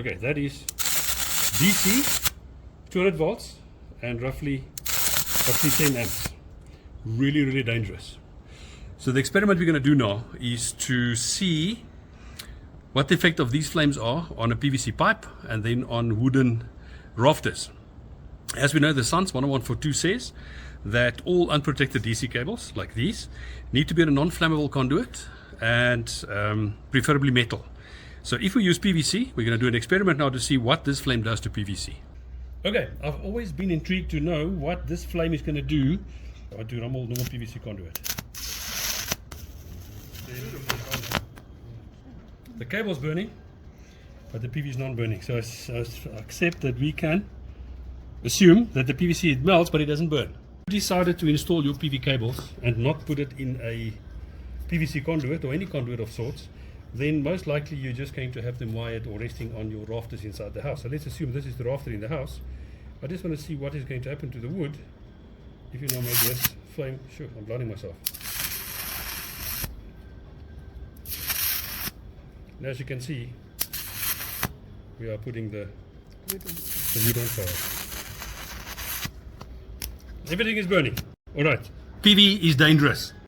Okay, that is DC, 200 volts, and roughly 10 amps. Really, really dangerous. So the experiment we're going to do now is to see what the effect of these flames are on a PVC pipe and then on wooden rafters. As we know, the SANS 10142 says that all unprotected DC cables like these need to be in a non-flammable conduit and preferably metal. So if we use PVC, we're going to do an experiment now to see what this flame does to PVC. Okay, I've always been intrigued to know what this flame is going to do to normal PVC conduit. The cable's burning, but the PVC is not burning. So I accept that we can assume that the PVC it melts, but it doesn't burn. If you decided to install your PV cables and not put it in a PVC conduit or any conduit of sorts, then most likely you're just going to have them wired or resting on your rafters inside the house. So let's assume this is the rafter in the house. I just want to see what is going to happen to the wood if you now make this flame. Sure, I'm blinding myself. And as you can see, we are putting the wood on fire. Everything is burning. Alright, PV is dangerous.